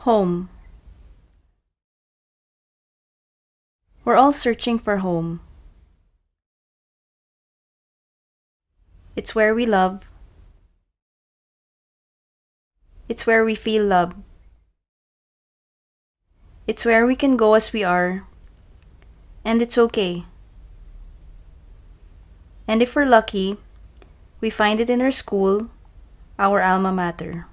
Home. We're all searching for home. It's where we love. It's where we feel love. It's where we can go as we are. And it's okay. And if we're lucky, we find it in our school, our alma mater.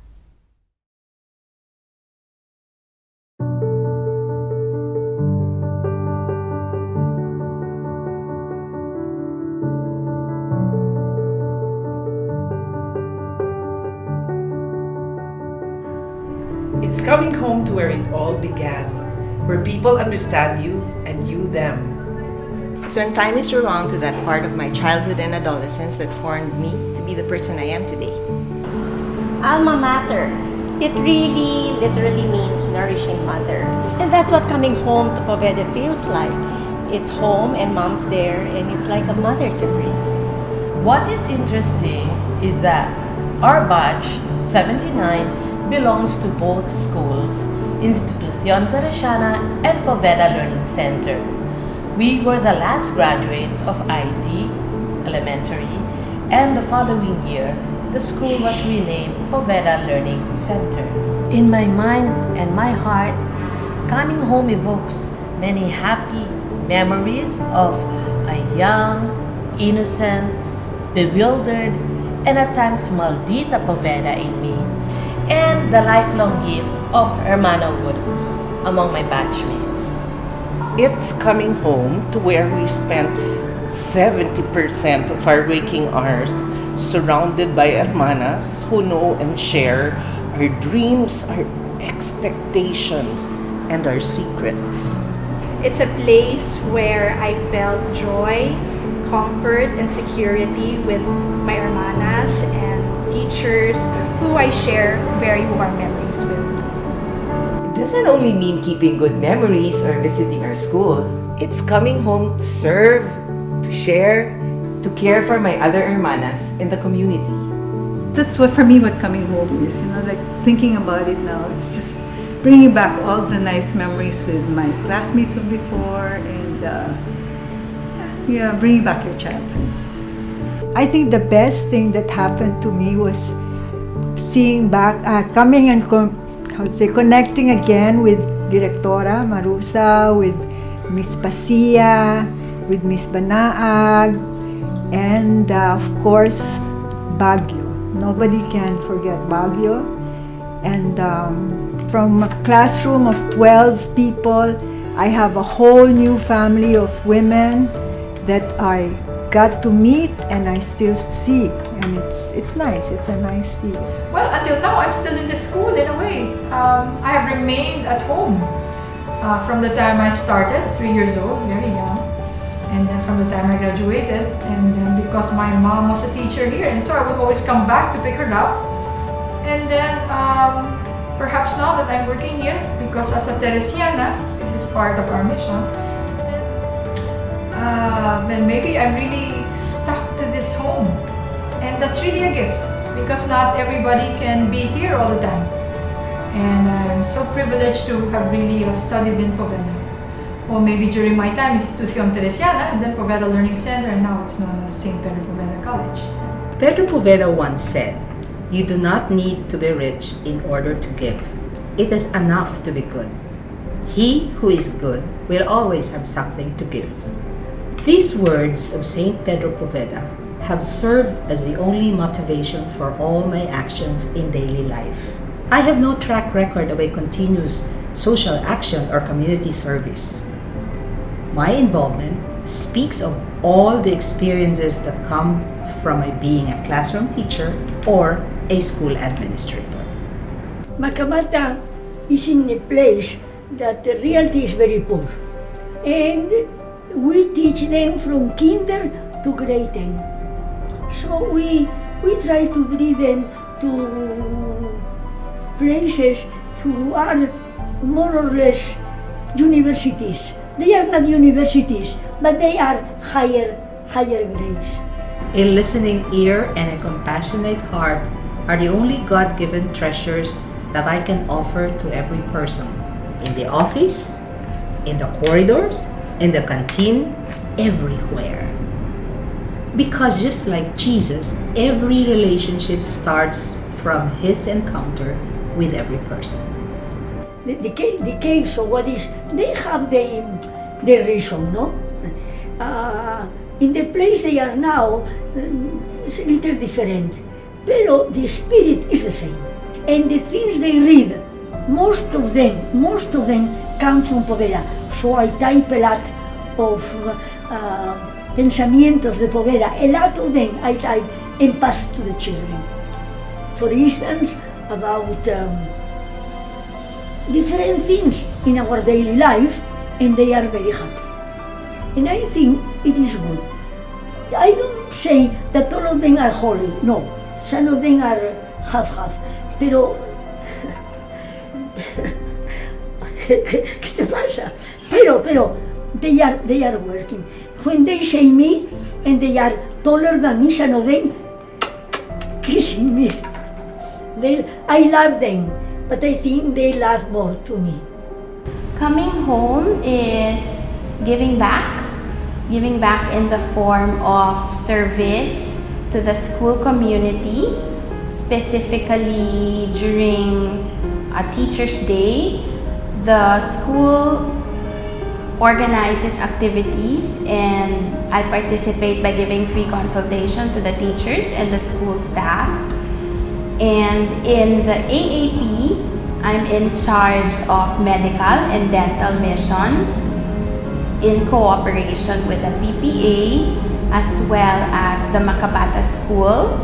It's coming home to where it all began, where people understand you and you them. It's when time is rewound to that part of my childhood and adolescence that formed me to be the person I am today. Alma mater. It really literally means nourishing mother. And that's what coming home to Poveda feels like. It's home and mom's there and it's like a mother's embrace. What is interesting is that our batch, 79, belongs to both schools, Asociación and Poveda Learning Center. We were the last graduates of ID, elementary, and the following year, the school was renamed Poveda Learning Center. In my mind and my heart, coming home evokes many happy memories of a young, innocent, bewildered, and at times maldita Poveda in me, and the lifelong gift of Hermana wood among my batchmates. It's coming home to where we spent 70% of our waking hours surrounded by hermanas who know and share our dreams, our expectations, and our secrets. It's a place where I felt joy, comfort, and security with my hermanas and teachers who I share very warm memories with. It doesn't only mean keeping good memories or visiting our school. It's coming home to serve, to share, to care for my other hermanas in the community. That's what, for me, what coming home is, like thinking about it now, it's just bringing back all the nice memories with my classmates from before and bringing back your childhood. I think the best thing that happened to me was seeing back, coming and connecting again with Directora Marusa, with Miss Pasia, with Miss Banaag, and of course, Baguio. Nobody can forget Baguio. And from a classroom of 12 people, I have a whole new family of women that I got to meet and I still see. And it's nice. It's a nice feeling. Well, until now, I'm still in the school in a way. I have remained at home from the time I started, 3 years old, very young. And then from the time I graduated, and then because my mom was a teacher here, and so I would always come back to pick her up. And then perhaps now that I'm working here, because as a Teresiana, this is part of our mission, then maybe I'm really stuck to this home. And that's really a gift, because not everybody can be here all the time. And I'm so privileged to have really studied in Poveda. Or maybe during my time, Asociación Teresiana, and then Poveda Learning Center, and now it's known as St. Pedro Poveda College. Pedro Poveda once said, "You do not need to be rich in order to give. It is enough to be good. He who is good will always have something to give." These words of St. Pedro Poveda have served as the only motivation for all my actions in daily life. I have no track record of a continuous social action or community service. My involvement speaks of all the experiences that come from my being a classroom teacher or a school administrator. Macabata is in a place that the reality is very poor. And we teach them from kinder to grade 10. So we try to bring them to places who are more or less universities. They are not universities, but they are higher grades. A listening ear and a compassionate heart are the only God-given treasures that I can offer to every person in the office, in the corridors, in the canteen, everywhere. Because just like Jesus, every relationship starts from his encounter with every person. The case of what is, they have the reason, no? In the place they are now, it's a little different, pero the spirit is the same. And the things they read, most of them come from Poveda. So I type a lot of pensamientos de Poveda. A lot of them I type and pass to the children. For instance, about different things in our daily life, and they are very happy. And I think it is good. I don't say that all of them are holy, no. Some of them are half-half. Pero, ¿qué te pasa? Pero, they are working. When they say me, and they are taller than me, some of them kissing me. I love them, but I think they love more to me. Coming home is giving back in the form of service to the school community, specifically during a Teacher's Day. The school organizes activities and I participate by giving free consultation to the teachers and the school staff. And in the AAP, I'm in charge of medical and dental missions in cooperation with the PPA as well as the Makabata School.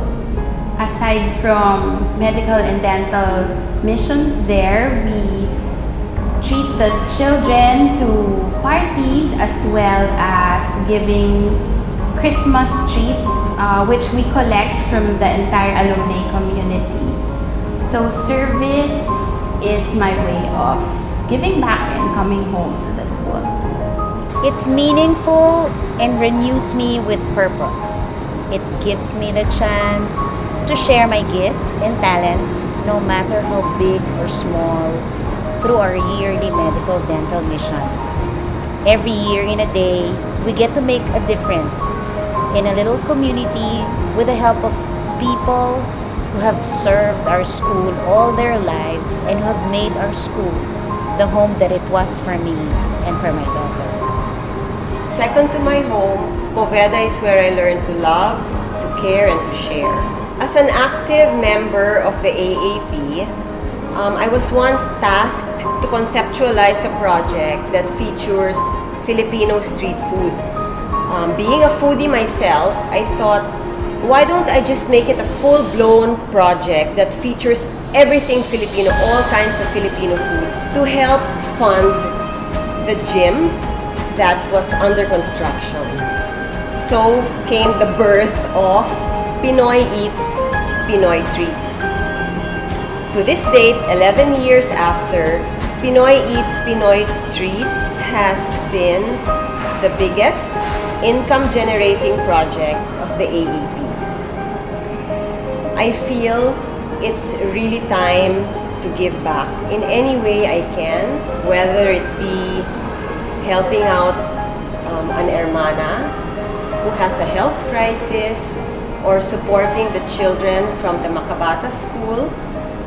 Aside from medical and dental missions there, we treat the children to parties as well as giving Christmas treats, which we collect from the entire alumni community. So service is my way of giving back and coming home to the school. It's meaningful and renews me with purpose. It gives me the chance to share my gifts and talents, no matter how big or small, through our yearly medical dental mission. Every year in a day, we get to make a difference in a little community with the help of people who have served our school all their lives and who have made our school the home that it was for me and for my daughter. Second to my home, Poveda is where I learned to love, to care, and to share. As an active member of the AAP, I was once tasked to conceptualize a project that features Filipino street food. Being a foodie myself, I thought, why don't I just make it a full-blown project that features everything Filipino, all kinds of Filipino food, to help fund the gym that was under construction. So came the birth of Pinoy Eats, Pinoy Treats. To this date, 11 years after, Pinoy Eats, Pinoy Treats has been the biggest income-generating project of the AAP. I feel it's really time to give back in any way I can, whether it be helping out an Hermana who has a health crisis, or supporting the children from the Makabata school,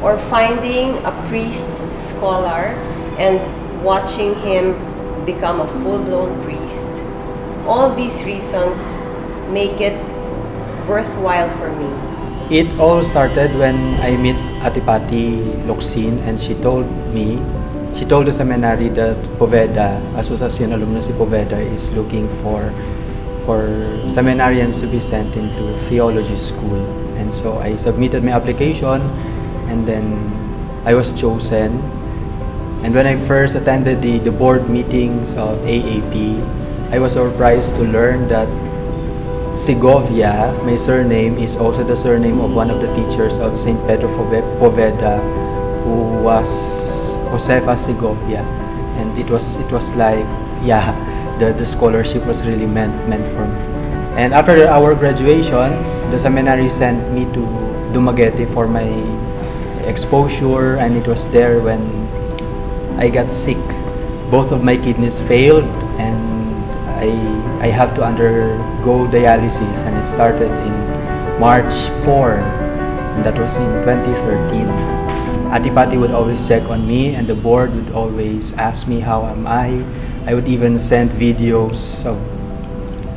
or finding a priest scholar and watching him become a full-blown priest. All these reasons make it worthwhile for me. It all started when I met Atipati Locsin, and she told the seminary that Poveda, Asociación Alumnas de Poveda, is looking for seminarians to be sent into theology school. And so I submitted my application, and then I was chosen. And when I first attended the board meetings of AAP, I was surprised to learn that Segovia, my surname, is also the surname of one of the teachers of St. Pedro Poveda, who was Josefa Segovia. And it was like, yeah, the scholarship was really meant for me. And after our graduation, the seminary sent me to Dumaguete for my exposure, and it was there when I got sick. Both of my kidneys failed, and I have to undergo dialysis, and it started in March 4, and that was in 2013. Adipati would always check on me, and the board would always ask me how am I. I would even send videos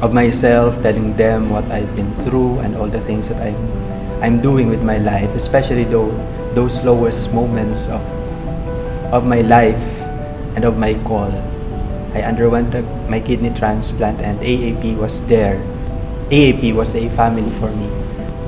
of myself, telling them what I've been through and all the things that I'm doing with my life, especially those lowest moments of my life and of my call. I underwent my kidney transplant, and AAP was there. AAP was a family for me.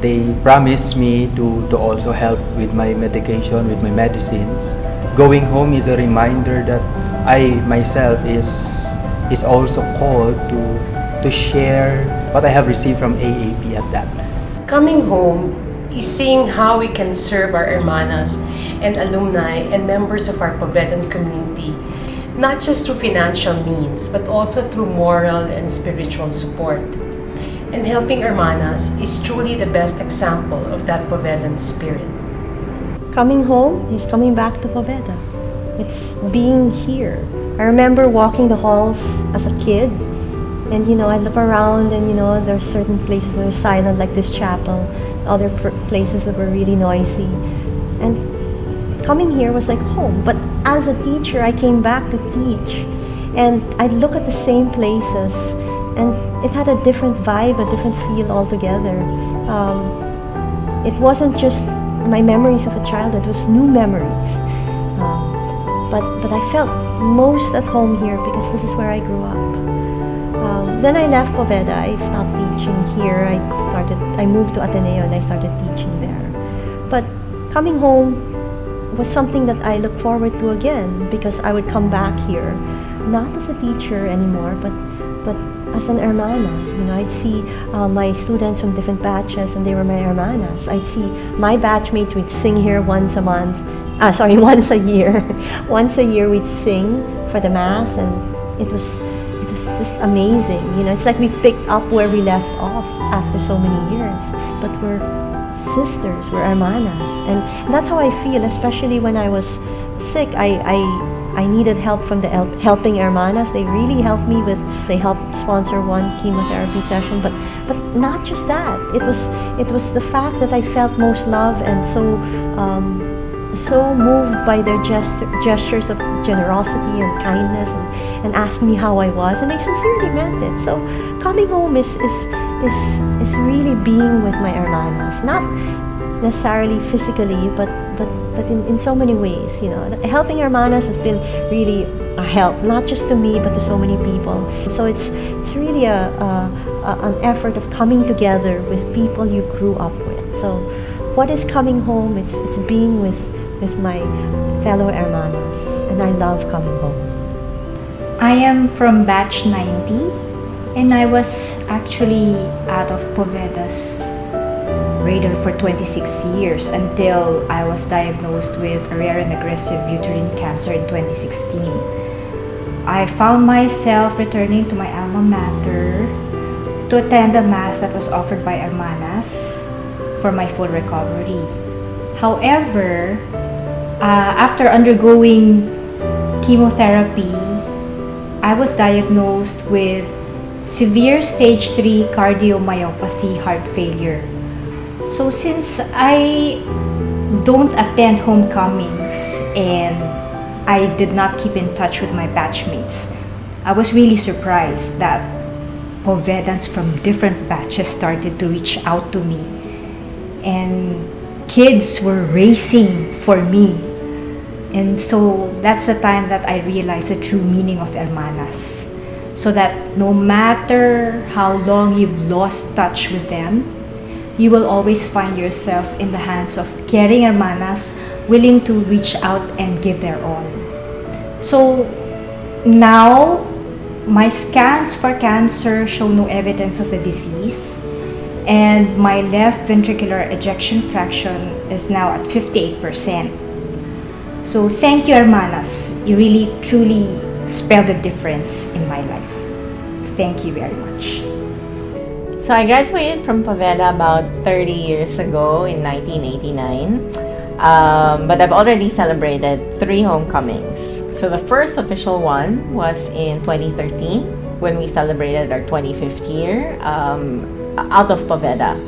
They promised me to also help with my medication, with my medicines. Going home is a reminder that I myself is also called to share what I have received from AAP at that. Coming home is seeing how we can serve our hermanas and alumni and members of our Povedan community, not just through financial means, but also through moral and spiritual support. And helping hermanas is truly the best example of that Povedan spirit. Coming home is coming back to Poveda. It's being here. I remember walking the halls as a kid, and I look around, and there's certain places that are silent, like this chapel, other places that were really noisy. And coming here was like home. But as a teacher, I came back to teach, and I'd look at the same places, and it had a different vibe, a different feel altogether. It wasn't just my memories of a childhood, it was new memories. But I felt most at home here because this is where I grew up. Then I left Poveda. I stopped teaching here. I moved to Ateneo and I started teaching there. But coming home was something that I look forward to again, because I would come back here, not as a teacher anymore, but as an hermana. I'd see my students from different batches, and they were my hermanas. I'd see my batchmates. We'd sing here once a year. Once a year we'd sing for the mass, and it was just amazing. It's like we picked up where we left off after so many years. But we're sisters, we're hermanas, and that's how I feel. Especially when I was sick, I needed help from the helping hermanas. They really helped me they helped sponsor one chemotherapy session, but not just that. It was the fact that I felt most love, and so moved by their gestures of generosity and kindness, and asked me how I was, and they sincerely meant it. So coming home is really being with my hermanas, not necessarily physically, but in so many ways. Helping hermanas has been really a help, not just to me, but to so many people. So it's really an effort of coming together with people you grew up with. So what is coming home? It's being with my fellow hermanas, and I love coming home. I am from batch 90, and I was actually out of Poveda's radar for 26 years until I was diagnosed with a rare and aggressive uterine cancer in 2016. I found myself returning to my alma mater to attend a mass that was offered by Hermanas for my full recovery. However, after undergoing chemotherapy, I was diagnosed with severe stage 3 cardiomyopathy, heart failure. So since I don't attend homecomings and I did not keep in touch with my batchmates, I was really surprised that Povedans from different batches started to reach out to me, and kids were racing for me. And so that's the time that I realized the true meaning of hermanas. So that no matter how long you've lost touch with them, you will always find yourself in the hands of caring hermanas willing to reach out and give their all. So now, my scans for cancer show no evidence of the disease, and my left ventricular ejection fraction is now at 58%. So thank you, hermanas. You really, truly spelled the difference in my life. Thank you very much. So I graduated from Poveda about 30 years ago in 1989. But I've already celebrated 3 homecomings. So the first official one was in 2013 when we celebrated our 25th year out of Poveda.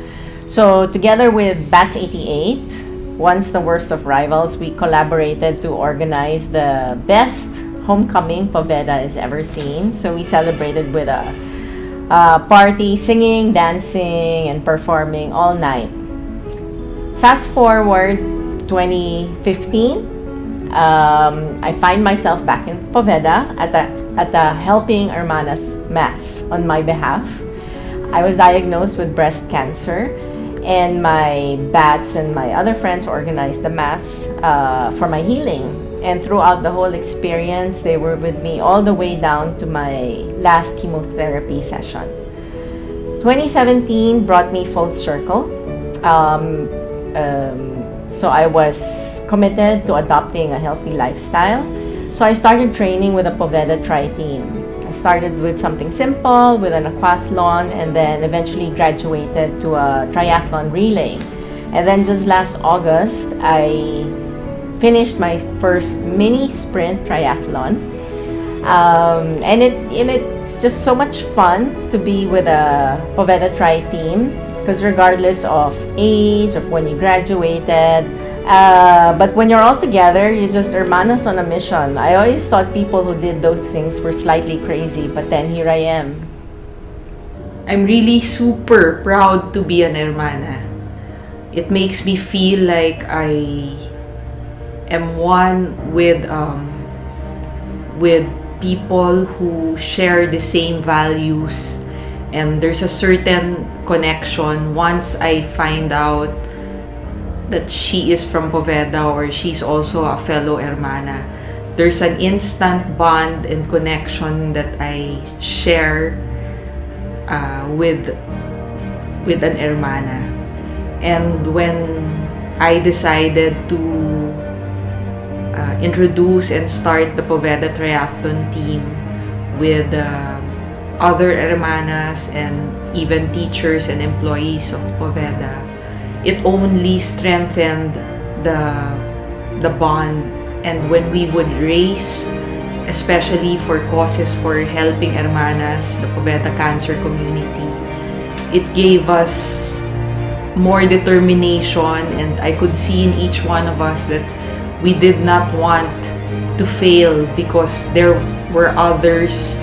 So together with Batch 88, once the worst of rivals, we collaborated to organize the best homecoming Poveda has ever seen. So we celebrated with a party, singing, dancing, and performing all night. Fast forward 2015, I find myself back in Poveda at the Helping Hermanas Mass on my behalf. I was diagnosed with breast cancer, and my batch and my other friends organized the Mass for my healing. And throughout the whole experience, they were with me all the way down to my last chemotherapy session. 2017 brought me full circle. So I was committed to adopting a healthy lifestyle. So I started training with a Poveda Tri team. I started with something simple, with an aquathlon, and then eventually graduated to a triathlon relay. And then just last August, I finished my first mini sprint triathlon. And it's just so much fun to be with a Poveda Tri team, because regardless of age, of when you graduated, but when you're all together, you're just hermanas on a mission. I always thought people who did those things were slightly crazy, but then here I am. I'm really super proud to be an hermana. It makes me feel like I am one with people who share the same values, and there's a certain connection once I find out that she is from Poveda or she's also a fellow hermana. There's an instant bond and connection that I share with an hermana. And when I decided to introduce and start the Poveda Triathlon team with other hermanas and even teachers and employees of Poveda, it only strengthened the bond. And when we would race, especially for causes for helping hermanas, the Poveda cancer community, it gave us more determination, and I could see in each one of us that we did not want to fail because there were others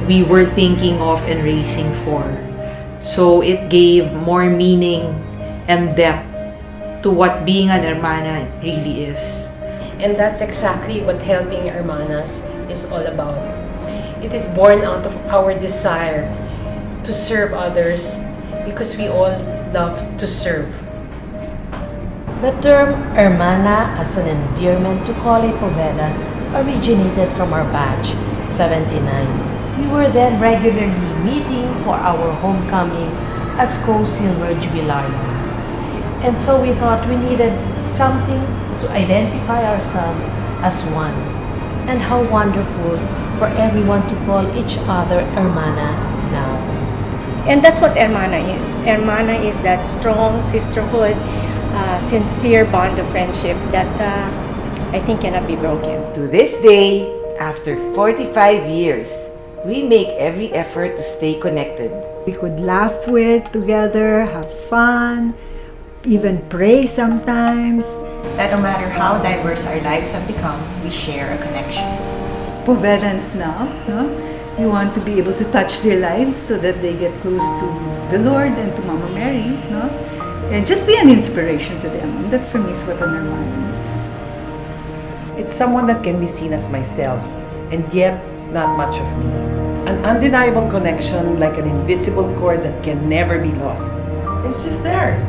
we were thinking of and racing for. So it gave more meaning and depth to what being an hermana really is. And that's exactly what Helping Hermanas is all about. It is born out of our desire to serve others because we all love to serve. The term Hermana as an endearment to Cole Poveda originated from our batch, 79. We were then regularly meeting for our homecoming as co-silver jubilarians. And so we thought we needed something to identify ourselves as one. And how wonderful for everyone to call each other Hermana now. And that's what Hermana is. Hermana is that strong sisterhood, sincere bond of friendship that I think cannot be broken. To this day, after 45 years, we make every effort to stay connected. We could laugh with together, have fun, even pray sometimes. That no matter how diverse our lives have become, we share a connection. Povedans now, no? You want to be able to touch their lives so that they get close to the Lord and to Mama Mary, no? And just be an inspiration to them. And that for me is what an hermana is. It's someone that can be seen as myself, and yet not much of me. An undeniable connection like an invisible cord that can never be lost. It's just there.